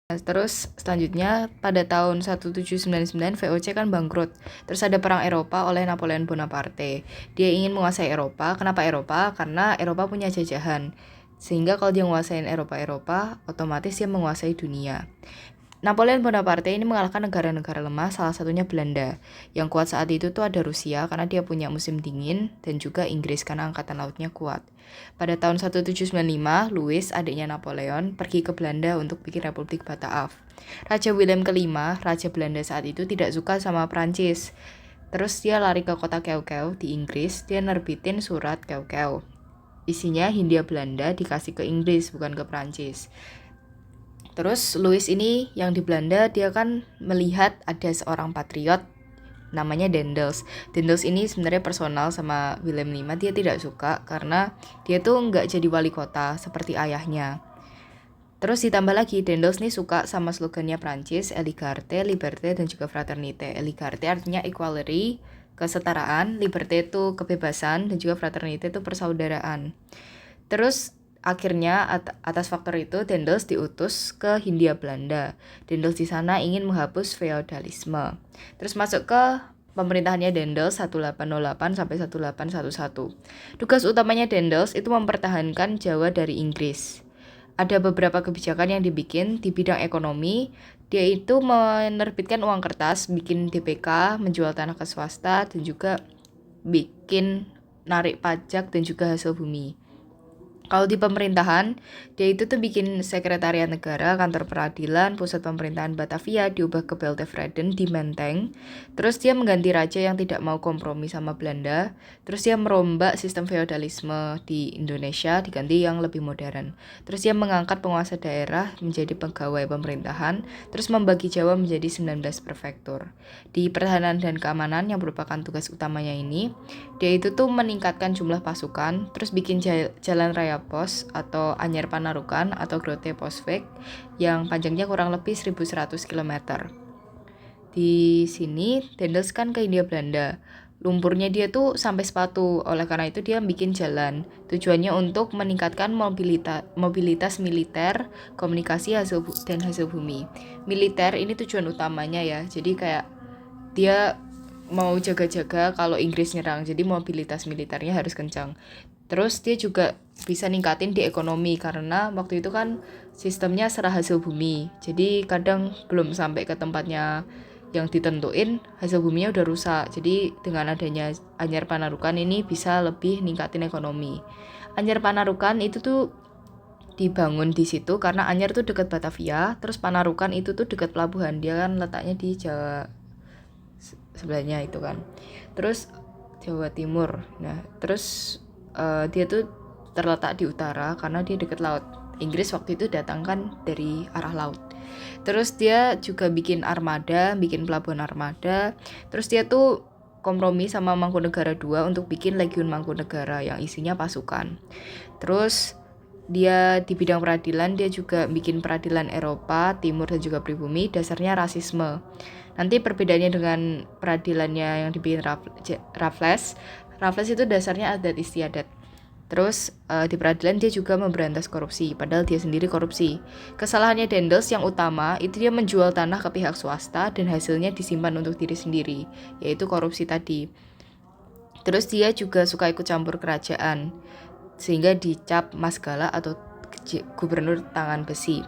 Terus selanjutnya pada tahun 1799 VOC kan bangkrut. Terus ada perang Eropa oleh Napoleon Bonaparte. Dia ingin menguasai Eropa. Kenapa Eropa? Karena Eropa punya jajahan. Sehingga kalau dia menguasai Eropa, otomatis dia menguasai dunia. Napoleon Bonaparte ini mengalahkan negara-negara lemah, salah satunya Belanda. Yang kuat saat itu tuh ada Rusia karena dia punya musim dingin, dan juga Inggris karena angkatan lautnya kuat. Pada tahun 1795, Louis, adiknya Napoleon, pergi ke Belanda untuk bikin Republik Bataaf. Raja William kelima, Raja Belanda saat itu tidak suka sama Prancis. Terus dia lari ke kota Keu-Keu di Inggris, dia nerbitin surat Keu-Keu. Isinya Hindia Belanda dikasih ke Inggris, bukan ke Prancis. Terus Louis ini yang di Belanda, dia kan melihat ada seorang patriot namanya Daendels. Daendels ini sebenarnya personal sama William V. Dia tidak suka karena dia tuh nggak jadi wali kota seperti ayahnya. Terus ditambah lagi Daendels nih suka sama slogannya Prancis, Égalité, Liberté, dan juga Fraternité. Égalité artinya equality, kesetaraan, Liberté itu kebebasan, dan juga Fraternité itu persaudaraan. Terus akhirnya atas faktor itu Daendels diutus ke Hindia Belanda. Daendels di sana ingin menghapus feodalisme. Terus masuk ke pemerintahannya Daendels 1808 sampai 1811. Tugas utamanya Daendels itu mempertahankan Jawa dari Inggris. Ada beberapa kebijakan yang dibikin di bidang ekonomi. Dia itu menerbitkan uang kertas, bikin DPK, menjual tanah ke swasta, dan juga bikin narik pajak dan juga hasil bumi. Kalau di pemerintahan, dia itu tuh bikin sekretariat negara, kantor peradilan, pusat pemerintahan Batavia diubah ke Beltevreden di Menteng. Terus dia mengganti raja yang tidak mau kompromi sama Belanda. Terus dia merombak sistem feodalisme di Indonesia diganti yang lebih modern. Terus dia mengangkat penguasa daerah menjadi pegawai pemerintahan. Terus membagi Jawa menjadi 19 prefektur. Di pertahanan dan keamanan yang merupakan tugas utamanya ini, dia itu tuh meningkatkan jumlah pasukan, terus bikin jalan raya pos atau Anyar Panarukan atau Grote Posvek yang panjangnya kurang lebih 1100 km. Di sini Daendels kan ke Hindia Belanda. Lumpurnya dia tuh sampai sepatu, oleh karena itu dia bikin jalan. Tujuannya untuk meningkatkan mobilitas militer, komunikasi dan hasil bumi. Militer ini tujuan utamanya ya, jadi kayak dia mau jaga-jaga kalau Inggris nyerang, jadi mobilitas militernya harus kencang. Terus dia juga bisa ningkatin di ekonomi karena waktu itu kan sistemnya serah hasil bumi, jadi kadang belum sampai ke tempatnya yang ditentuin hasil buminya udah rusak. Jadi dengan adanya Anyar Panarukan ini bisa lebih ningkatin ekonomi. Anyar Panarukan itu tuh dibangun di situ karena Anyar tuh dekat Batavia, terus Panarukan itu tuh dekat pelabuhan, dia kan letaknya di Jawa sebelahnya itu kan. Terus Jawa Timur. Nah, terus dia tuh terletak di utara karena dia dekat laut. Inggris waktu itu datang kan dari arah laut. Terus dia juga bikin armada, bikin pelabuhan armada. Terus dia tuh kompromi sama Mangkunegara II untuk bikin Legiun Mangkunegara yang isinya pasukan. Terus dia di bidang peradilan, dia juga bikin peradilan Eropa, Timur, dan juga pribumi, dasarnya rasisme. Nanti perbedaannya dengan peradilannya yang dibikin Raffles itu dasarnya adat istiadat. Terus di peradilan dia juga memberantas korupsi, padahal dia sendiri korupsi. Kesalahannya Daendels yang utama itu dia menjual tanah ke pihak swasta dan hasilnya disimpan untuk diri sendiri, yaitu korupsi tadi. Terus dia juga suka ikut campur kerajaan, sehingga dicap Mas Gala atau gubernur tangan besi.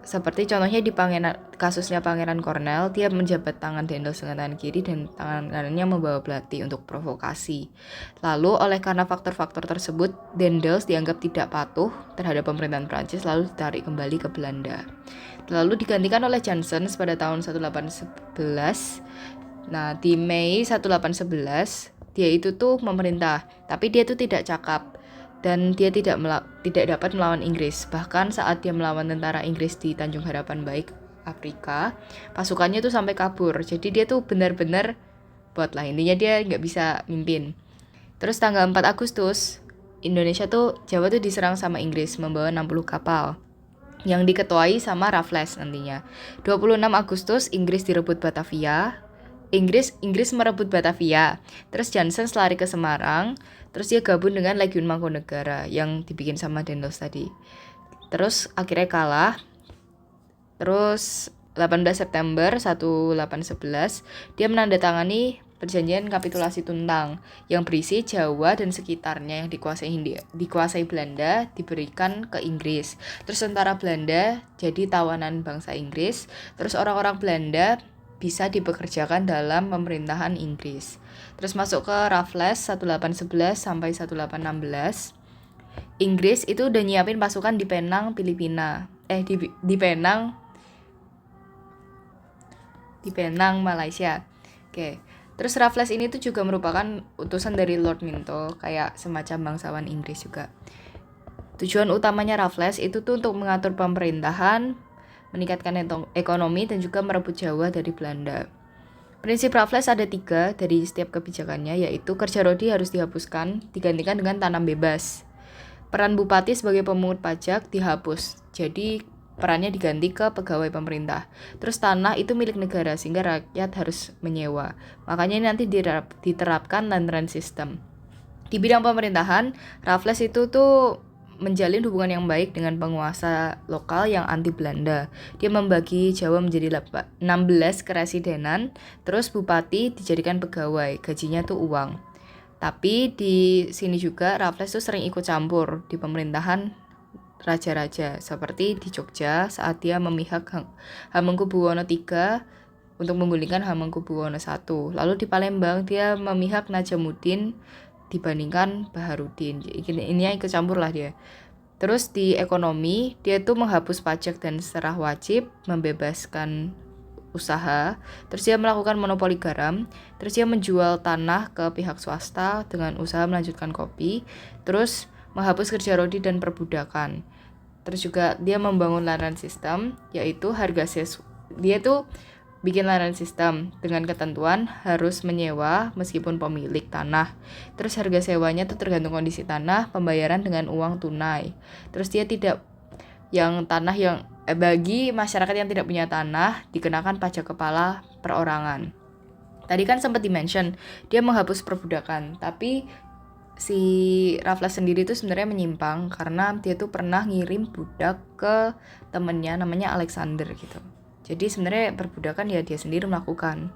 Seperti contohnya di kasusnya Pangeran Cornell, dia menjabat tangan Daendels dengan tangan kiri dan tangan kanannya membawa belati untuk provokasi. Lalu oleh karena faktor-faktor tersebut, Daendels dianggap tidak patuh terhadap pemerintahan Prancis, lalu ditarik kembali ke Belanda. Lalu digantikan oleh Janssens pada tahun 1811. Nah, di Mei 1811, dia itu tuh memerintah, tapi dia tuh tidak cakap. Dan dia tidak dapat melawan Inggris. Bahkan saat dia melawan tentara Inggris di Tanjung Harapan Baik, Afrika, pasukannya tuh sampai kabur. Jadi dia tuh benar-benar bot lah, intinya dia nggak bisa mimpin. Terus tanggal 4 Agustus, Indonesia tuh, Jawa tuh diserang sama Inggris membawa 60 kapal yang diketuai sama Raffles nantinya. 26 Agustus, Inggris direbut Batavia. Inggris merebut Batavia. Terus Janssens lari ke Semarang. Terus dia gabung dengan Legiun Mangkunegara yang dibikin sama Daendels tadi. Terus akhirnya kalah. Terus 18 September 1811 dia menandatangani perjanjian kapitulasi Tuntang yang berisi Jawa dan sekitarnya yang dikuasai Belanda diberikan ke Inggris. Terus tentara Belanda jadi tawanan bangsa Inggris. Terus orang-orang Belanda bisa dipekerjakan dalam pemerintahan Inggris. Terus masuk ke Raffles 1811 sampai 1816. Inggris itu udah nyiapin pasukan di Penang, Filipina. Di Penang, Malaysia. Oke. Terus Raffles ini tuh juga merupakan utusan dari Lord Minto, kayak semacam bangsawan Inggris juga. Tujuan utamanya Raffles itu tuh untuk mengatur pemerintahan, meningkatkan ekonomi, dan juga merebut Jawa dari Belanda. Prinsip Raffles ada 3 dari setiap kebijakannya, yaitu kerja rodi harus dihapuskan, digantikan dengan tanam bebas. Peran bupati sebagai pemungut pajak dihapus, jadi perannya diganti ke pegawai pemerintah. Terus tanah itu milik negara sehingga rakyat harus menyewa. Makanya nanti diterapkan land rent system. Di bidang pemerintahan, Raffles itu tuh menjalin hubungan yang baik dengan penguasa lokal yang anti Belanda. Dia membagi Jawa menjadi 16 keresidenan, terus bupati dijadikan pegawai, gajinya tuh uang. Tapi di sini juga Raffles tuh sering ikut campur di pemerintahan raja-raja, seperti di Jogja saat dia memihak Hamengkubuwono III untuk menggulingkan Hamengkubuwono I. Lalu di Palembang dia memihak Najamuddin dibandingkan Baharudin. Ini ikut campur lah dia. Terus di ekonomi dia tuh menghapus pajak dan serah wajib, membebaskan usaha. Terus dia melakukan monopoli garam. Terus dia menjual tanah ke pihak swasta dengan usaha melanjutkan kopi. Terus menghapus kerja rodi dan perbudakan. Terus juga dia membangun land system, yaitu dia tuh bikin land system dengan ketentuan harus menyewa meskipun pemilik tanah. Terus harga sewanya tuh tergantung kondisi tanah, pembayaran dengan uang tunai. Terus dia tidak bagi masyarakat yang tidak punya tanah dikenakan pajak kepala perorangan. Tadi kan sempat di-mention dia menghapus perbudakan, tapi si Raffles sendiri tuh sebenarnya menyimpang karena dia tuh pernah ngirim budak ke temennya namanya Alexander gitu. Jadi sebenarnya perbudakan ya dia sendiri melakukan.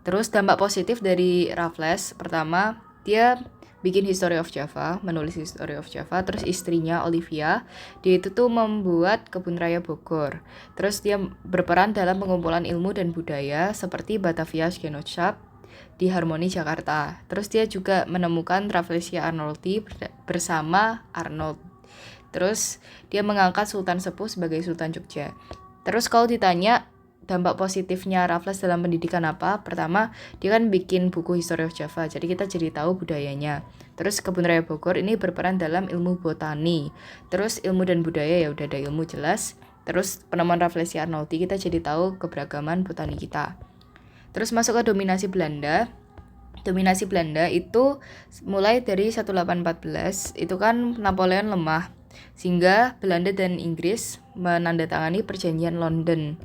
Terus dampak positif dari Raffles, pertama dia bikin History of Java, menulis History of Java. Terus istrinya Olivia, dia itu tuh membuat Kebun Raya Bogor. Terus dia berperan dalam pengumpulan ilmu dan budaya seperti Batavia Genootschap di Harmoni Jakarta. Terus dia juga menemukan Rafflesia Arnoldi bersama Arnold. Terus dia mengangkat Sultan Sepuh sebagai Sultan Jogja. Terus kalau ditanya dampak positifnya Raffles dalam pendidikan apa? Pertama, dia kan bikin buku History of Java, jadi kita jadi tahu budayanya. Terus Kebun Raya Bogor ini berperan dalam ilmu botani. Terus ilmu dan budaya ya udah ada ilmu jelas. Terus penemuan Rafflesia Arnoldi kita jadi tahu keberagaman botani kita. Terus masuk ke dominasi Belanda. Dominasi Belanda itu mulai dari 1814, itu kan Napoleon lemah. Sehingga Belanda dan Inggris menandatangani perjanjian London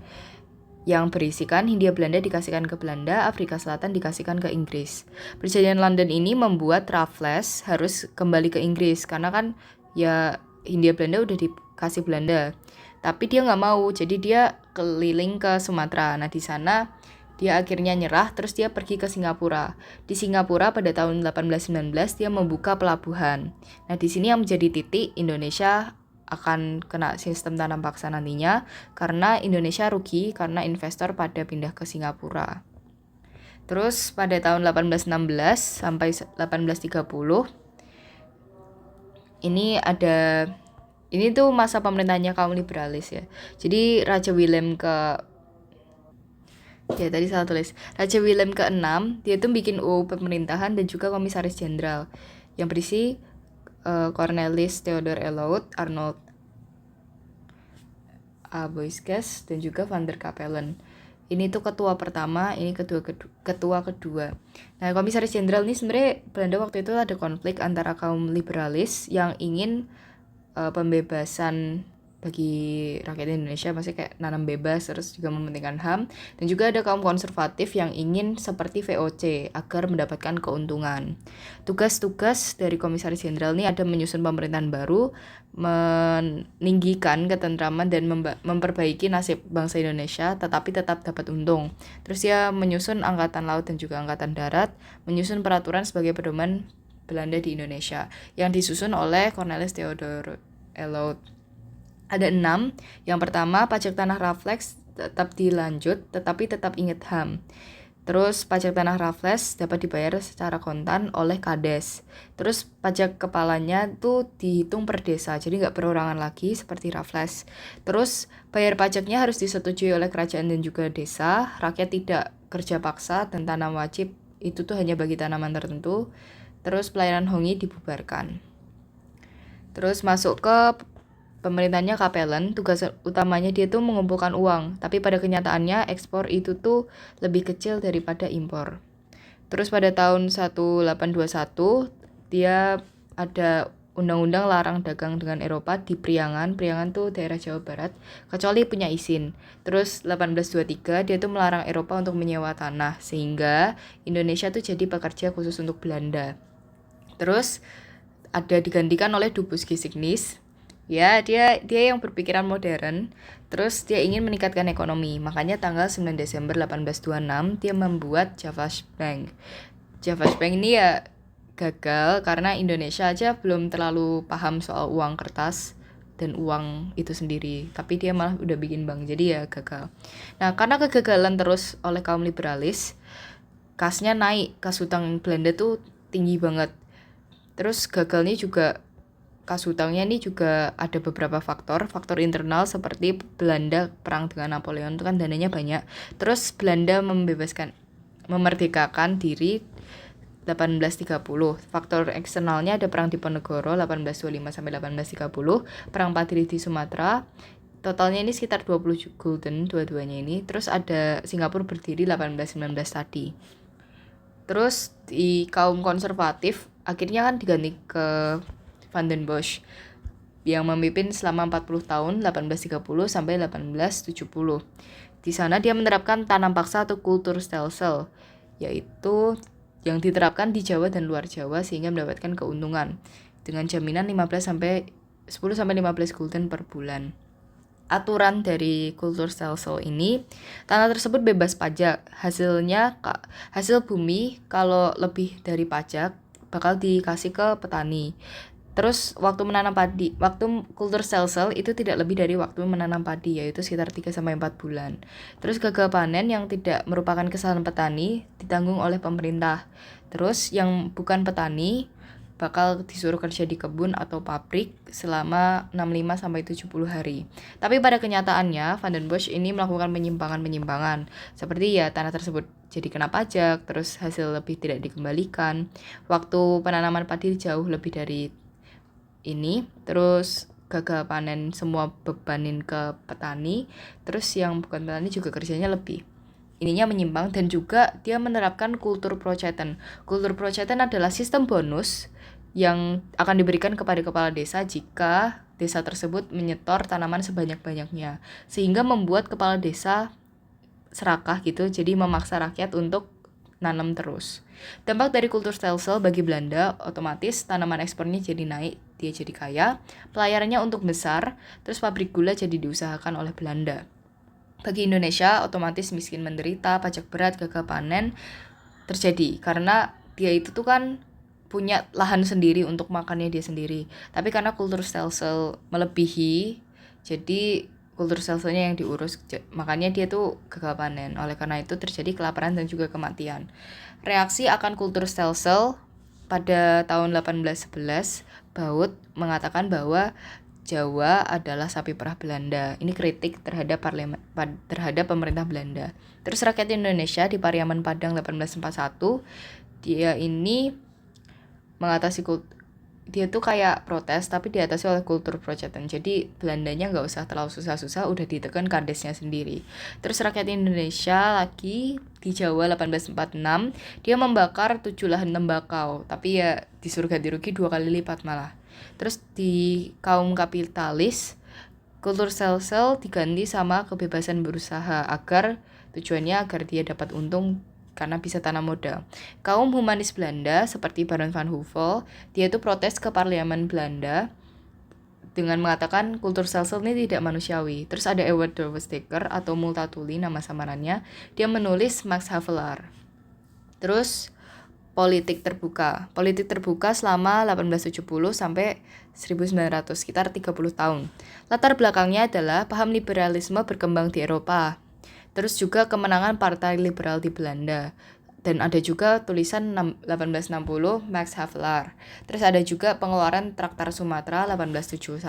yang berisikan Hindia Belanda dikasihkan ke Belanda, Afrika Selatan dikasihkan ke Inggris. Perjanjian London ini membuat Raffles harus kembali ke Inggris karena kan ya Hindia Belanda udah dikasih Belanda. Tapi dia nggak mau, jadi dia keliling ke Sumatera. Nah di sana dia akhirnya nyerah, terus dia pergi ke Singapura. Di Singapura pada tahun 1819 dia membuka pelabuhan. Nah di sini yang menjadi titik Indonesia akan kena sistem tanam paksa nantinya karena Indonesia rugi karena investor pada pindah ke Singapura. Terus pada tahun 1816 sampai 1830 ini tuh masa pemerintahnya kaum liberalis ya. Jadi Raja Willem ke-6 dia tuh bikin UU pemerintahan dan juga komisaris jenderal yang berisi Cornelis Theodor Elout, Arnold Aboisges dan juga Van der Capellen. Ini tuh ketua pertama, ini ketua kedua. Nah, komisaris jenderal ini sebenarnya Belanda waktu itu ada konflik antara kaum liberalis yang ingin pembebasan bagi rakyat Indonesia, masih kayak nanam bebas, terus juga mementingkan HAM. Dan juga ada kaum konservatif yang ingin seperti VOC agar mendapatkan keuntungan. Tugas-tugas dari Komisaris Jenderal ini ada menyusun pemerintahan baru, meninggikan ketentraman dan memperbaiki nasib bangsa Indonesia, tetapi tetap dapat untung. Terus dia menyusun angkatan laut dan juga angkatan darat, menyusun peraturan sebagai pedoman Belanda di Indonesia yang disusun oleh Cornelis Theodor Elout. Ada 6. Yang pertama, pajak tanah Raffles tetap dilanjut tetapi tetap ingat HAM. Terus pajak tanah Raffles dapat dibayar secara kontan oleh Kades. Terus pajak kepalanya tuh dihitung per desa, jadi nggak perorangan lagi seperti Raffles. Terus bayar pajaknya harus disetujui oleh kerajaan dan juga desa. Rakyat tidak kerja paksa dan tanam wajib itu tuh hanya bagi tanaman tertentu. Terus pelayanan hongi dibubarkan. Terus masuk ke pemerintahnya Kapellen, tugas utamanya dia tuh mengumpulkan uang, tapi pada kenyataannya ekspor itu tuh lebih kecil daripada impor. Terus pada tahun 1821 dia ada undang-undang larang dagang dengan Eropa di Priangan. Priangan tuh daerah Jawa Barat, kecuali punya izin. Terus 1823 dia tuh melarang Eropa untuk menyewa tanah, sehingga Indonesia tuh jadi pekerja khusus untuk Belanda. Terus ada digantikan oleh Dubus Gesignis. Ya, dia yang berpikiran modern. Terus dia ingin meningkatkan ekonomi. Makanya tanggal 9 Desember 1826 dia membuat Java's Bank. Java's Bank ini ya gagal karena Indonesia aja belum terlalu paham soal uang kertas dan uang itu sendiri. Tapi dia malah udah bikin bank. Jadi ya gagal. Nah, karena kegagalan terus oleh kaum liberalis, kasnya naik. Kas hutang Belanda tuh tinggi banget. Terus gagalnya juga kas hutangnya ini juga ada beberapa faktor internal seperti Belanda perang dengan Napoleon itu kan dananya banyak. Terus Belanda memerdekakan diri 1830. Faktor eksternalnya ada perang Diponegoro 1825 sampai 1830, perang Padri di Sumatera. Totalnya ini sekitar 20 gulden dua-duanya ini. Terus ada Singapura berdiri 1819 tadi. Terus di kaum konservatif akhirnya kan diganti ke Van den Bosch yang memimpin selama 40 tahun 1830 sampai 1870. Di sana dia menerapkan tanam paksa atau Kulturstelsel, yaitu yang diterapkan di Jawa dan luar Jawa sehingga mendapatkan keuntungan dengan jaminan 10 sampai 15 gulden per bulan. Aturan dari Kulturstelsel ini, tanah tersebut bebas pajak. Hasil bumi kalau lebih dari pajak bakal dikasih ke petani. Terus waktu menanam padi, waktu Kulturstelsel itu tidak lebih dari waktu menanam padi, yaitu sekitar 3 sampai 4 bulan. Terus gagal panen yang tidak merupakan kesalahan petani ditanggung oleh pemerintah. Terus yang bukan petani bakal disuruh kerja di kebun atau pabrik selama 65 sampai 70 hari. Tapi pada kenyataannya Van den Bosch ini melakukan penyimpangan-penyimpangan. Seperti ya tanah tersebut jadi kena pajak, terus hasil lebih tidak dikembalikan. Waktu penanaman padi jauh lebih dari ini, terus gagal panen semua bebanin ke petani, terus yang bukan petani juga kerjanya lebih. Ininya menyimpang dan juga dia menerapkan kultur procetan. Kultur procetan adalah sistem bonus yang akan diberikan kepada kepala desa jika desa tersebut menyetor tanaman sebanyak-banyaknya. Sehingga membuat kepala desa serakah gitu, jadi memaksa rakyat untuk nanam terus. Dampak dari Kulturstelsel bagi Belanda, otomatis tanaman ekspornya jadi naik, dia jadi kaya, pelayarannya untuk besar, terus pabrik gula jadi diusahakan oleh Belanda. Bagi Indonesia, otomatis miskin menderita, pajak berat, gagal panen terjadi karena dia itu tuh kan punya lahan sendiri untuk makannya dia sendiri. Tapi karena Kulturstelsel melebihi, jadi Kulturstelselnya yang diurus, makanya dia tuh gagal panen. Oleh karena itu terjadi kelaparan dan juga kematian. Reaksi akan Kulturstelsel pada tahun 1811, Baut mengatakan bahwa Jawa adalah sapi perah Belanda. Ini kritik terhadap pemerintah Belanda. Terus rakyat Indonesia di Pariaman Padang 1841, dia ini mengatasi dia tuh kayak protes tapi diatasi oleh kultur procetan. Jadi Belandanya nggak usah terlalu susah-susah, udah ditekan kadesnya sendiri. Terus rakyat Indonesia lagi di Jawa 1846 dia membakar 7 lahan tembakau, tapi ya disuruh ganti rugi 2 kali lipat malah. Terus di kaum kapitalis Kultur sel-sel diganti sama kebebasan berusaha tujuannya agar dia dapat untung karena bisa tanam modal. Kaum humanis Belanda seperti Baron van Hove, dia itu protes ke parlemen Belanda dengan mengatakan kultur sel-sel ini tidak manusiawi. Terus ada Ewart de Westdekker atau Multatuli nama samarannya, dia menulis Max Havelaar. Terus politik terbuka selama 1870 sampai 1900, sekitar 30 tahun. Latar belakangnya adalah paham liberalisme berkembang di Eropa. Terus juga kemenangan Partai Liberal di Belanda. Dan ada juga tulisan 1860 Max Havelaar. Terus ada juga pengeluaran Traktat Sumatera 1871.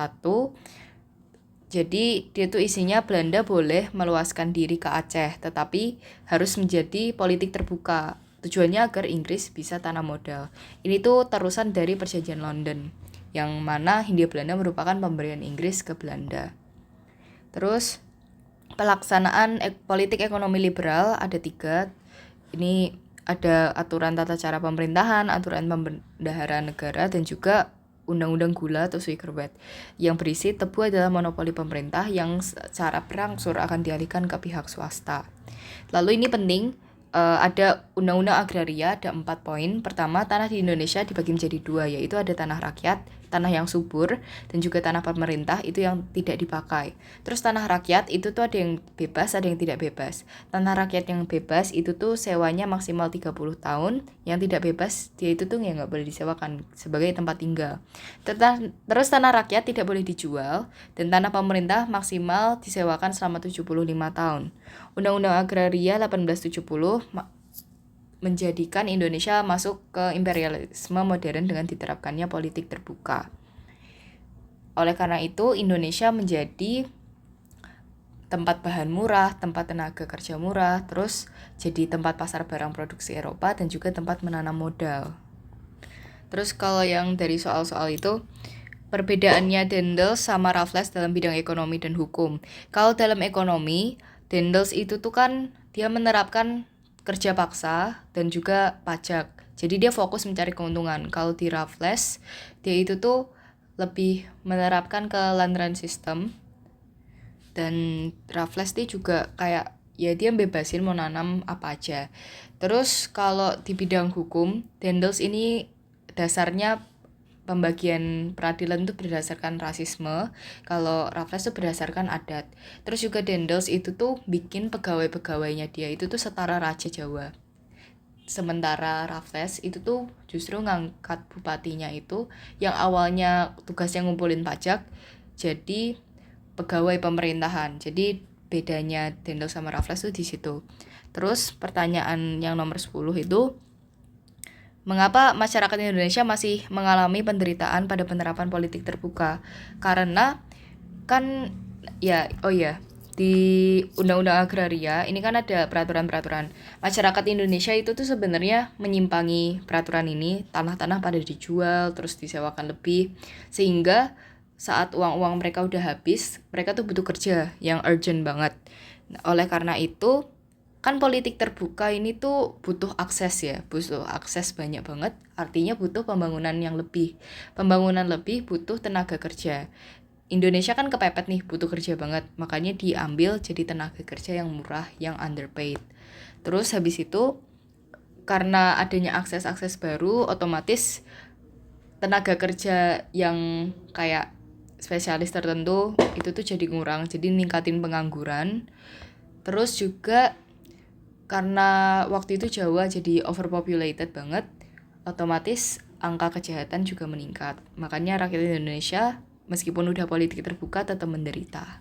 Jadi dia tuh isinya Belanda boleh meluaskan diri ke Aceh, tetapi harus menjadi politik terbuka. Tujuannya agar Inggris bisa tanam modal. Ini tuh terusan dari Perjanjian London, yang mana Hindia Belanda merupakan pemberian Inggris ke Belanda. Terus pelaksanaan politik ekonomi liberal ada 3. Ini ada aturan tata cara pemerintahan, aturan pembendaharaan negara, dan juga Undang-Undang Gula atau Suikerwet yang berisi tebu adalah monopoli pemerintah yang secara berangsur akan dialihkan ke pihak swasta. Lalu ini penting, ada Undang-Undang Agraria, ada 4 poin. Pertama, tanah di Indonesia dibagi menjadi 2, yaitu ada tanah rakyat, tanah yang subur, dan juga tanah pemerintah itu yang tidak dipakai. Terus tanah rakyat itu tuh ada yang bebas, ada yang tidak bebas. Tanah rakyat yang bebas itu tuh sewanya maksimal 30 tahun, yang tidak bebas dia itu tuh ya nggak boleh disewakan sebagai tempat tinggal. Terus tanah rakyat tidak boleh dijual, dan tanah pemerintah maksimal disewakan selama 75 tahun. Undang-Undang Agraria 1870 menjadikan Indonesia masuk ke imperialisme modern dengan diterapkannya politik terbuka. Oleh karena itu, Indonesia menjadi tempat bahan murah, tempat tenaga kerja murah, terus jadi tempat pasar barang produksi Eropa, dan juga tempat menanam modal. Terus kalau yang dari soal-soal itu, perbedaannya Daendels sama Raffles dalam bidang ekonomi dan hukum. Kalau dalam ekonomi, Daendels itu tuh kan dia menerapkan kerja paksa dan juga pajak. Jadi dia fokus mencari keuntungan. Kalau di Raffles, dia itu tuh lebih menerapkan ke land rent system. Dan Raffles dia juga kayak ya dia bebasin mau nanam apa aja. Terus kalau di bidang hukum, Daendels ini dasarnya pembagian peradilan itu berdasarkan rasisme, kalau Raffles itu berdasarkan adat. Terus juga Daendels itu tuh bikin pegawai-pegawainya dia itu tuh setara Raja Jawa. Sementara Raffles itu tuh justru ngangkat bupatinya itu yang awalnya tugasnya ngumpulin pajak jadi pegawai pemerintahan. Jadi bedanya Daendels sama Raffles tuh di situ. Terus pertanyaan yang nomor 10 itu, mengapa masyarakat Indonesia masih mengalami penderitaan pada penerapan politik terbuka? Karena kan di Undang-Undang Agraria ini kan ada peraturan-peraturan. Masyarakat Indonesia itu tuh sebenarnya menyimpangi peraturan ini, tanah-tanah pada dijual terus disewakan lebih, sehingga saat uang-uang mereka udah habis, mereka tuh butuh kerja yang urgent banget. Oleh karena itu, kan politik terbuka ini tuh butuh akses banyak banget, artinya butuh pembangunan yang lebih. Pembangunan lebih butuh tenaga kerja. Indonesia kan kepepet nih, butuh kerja banget, makanya diambil jadi tenaga kerja yang murah, yang underpaid. Terus habis itu, karena adanya akses-akses baru, otomatis tenaga kerja yang kayak spesialis tertentu itu tuh jadi kurang, jadi ningkatin pengangguran. Terus juga karena waktu itu Jawa jadi overpopulated banget, otomatis angka kejahatan juga meningkat. Makanya rakyat Indonesia meskipun udah politik terbuka tetap menderita.